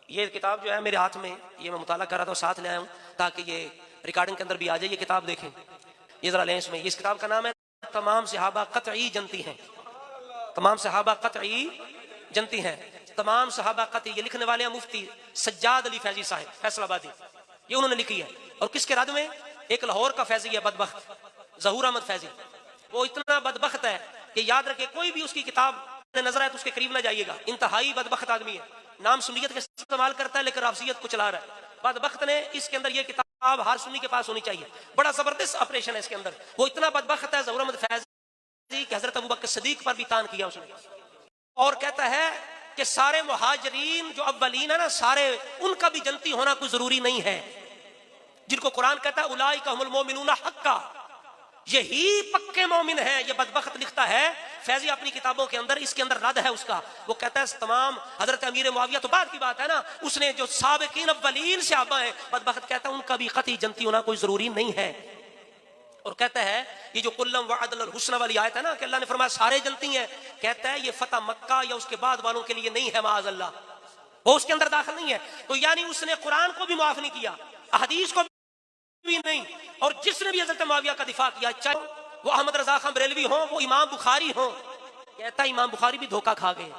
یہ کتاب جو ہے میرے ہاتھ میں، یہ میں مطالعہ کر رہا تھا، ساتھ لے آیا ہوں تاکہ یہ ریکارڈنگ کے اندر بھی آ جائے. یہ کتاب دیکھیں، یہ ذرا لیں اس میں. اس کتاب کا نام ہے تمام صحابہ قطعی جنتی ہیں. تمام صحابہ قطعی جنتی ہیں. تمام صحابہ قطعی، یہ لکھنے والے ہیں مفتی سجاد علی فیضی صاحب فیصل آبادی، یہ انہوں نے لکھی ہے. اور کس کے رد میں؟ ایک لاہور کا فیضی ہے بدبخت، ظہور احمد فیضی. وہ اتنا بدبخت ہے کہ یاد رکھے کوئی بھی اس کی کتاب نظر آئے تو اس کے قریب نہ جائیے گا. انتہائی بدبخت آدمی ہے، نام سنیت کا استعمال کرتا ہے لیکن رافضیت کو چلا رہا ہے. بدبخت نے اس کے اندر یہ کتاب ہر سنی کے پاس ہونی چاہیے. بڑا زبردست آپریشن ہے اس کے اندر. وہ اتنا بدبخت ہے ظہور احمد فیضی کہ حضرت ابوبکر صدیق پر بھی تان کیا اس نے. اور کہتا ہے کہ سارے مہاجرین جو اولین ہے نا، سارے ان کا بھی جنتی ہونا کوئی ضروری نہیں ہے. جن کو قرآن کہتا ہے اولئک هم المؤمنون حقا، یہی پکے مومن ہیں. یہ بدبخت لکھتا ہے فیضی اپنی کتابوں کے اندر، اس کے اندر رد ہے اس کا. وہ کہتا ہے تمام حضرت امیر معاویہ تو بعد کی بات ہے نا، اس نے جو سابقین اولین صحابہ ہیں، بدبخت کہتا ہے ان کا بھی قطعی جنتی ہونا کوئی ضروری نہیں ہے. اور کہتا ہے یہ جو کلم وعد الحسنى والی آیت ہے نا کہ اللہ نے فرمایا سارے جنتی ہیں، کہتا ہے یہ فتح مکہ یا اس کے بعد والوں کے لیے نہیں ہے، معاذ اللہ، وہ اس کے اندر داخل نہیں ہے. تو یعنی اس نے قرآن کو بھی معاف نہیں کیا، احادیث کو بھی نہیں. اور جس نے بھی حضرت معاویہ کا دفاع کیا، چاہے وہ احمد رضا خان بریلوی ہوں، وہ امام بخاری ہوں، کہتا ہے امام بخاری بھی دھوکہ کھا گئے،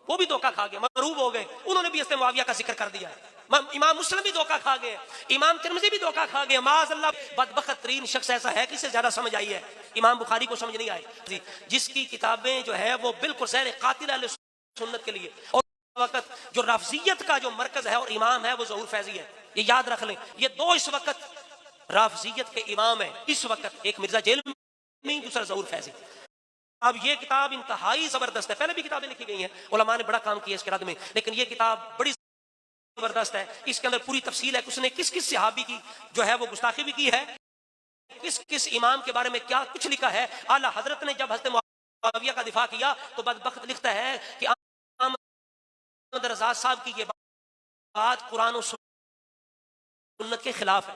وہ بھی دھوکہ کھا گئے، مغروب ہو گئے، انہوں نے بھی حضرت معاویہ کا ذکر کر دیا ہے. امام مسلم بھی دھوکہ کھا گئے، امام ترمذی بھی دھوکہ کھا گئے، معاذ اللہ. بدبخت ترین شخص ایسا ہے کہ اسے زیادہ سمجھ آئی ہے، امام بخاری کو سمجھ نہیں آئی، جس کی کتابیں جو ہے وہ بالکل زہر قاتل اہل سنت کے لیے. اور وقت جو رافضیت کا جو مرکز ہے اور امام ہے وہ ظہور فیضی ہے. یہ یاد رکھ لیں، یہ دو اس وقت رافضیت کے امام ہیں اس وقت، ایک مرزا جیل میں، دوسرا ظہور فیضی. اب یہ کتاب انتہائی زبردست ہے. پہلے بھی کتابیں لکھی گئی ہیں، علماء نے بڑا کام کیا اس کے رد میں، لیکن یہ کتاب بڑی زبردست ہے. اس کے اندر پوری تفصیل ہے کہ اس نے کس کس صحابی کی جو ہے وہ گستاخی بھی کی ہے، کس کس امام کے بارے میں کیا کچھ لکھا ہے. اعلیٰ حضرت نے جب حضرت معاویہ کا دفاع کیا تو بدبخت لکھتا ہے کہ احمد رضا صاحب کی یہ بات قرآن و سنت کے خلاف ہے.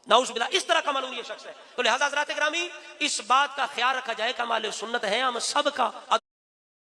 نعوذ باللہ، اس طرح کا معلوم یہ شخص ہے. تو لہذا حضرات گرامی، اس بات کا خیال رکھا جائے کہ ہم اہل سنت ہیں، ہم سب کا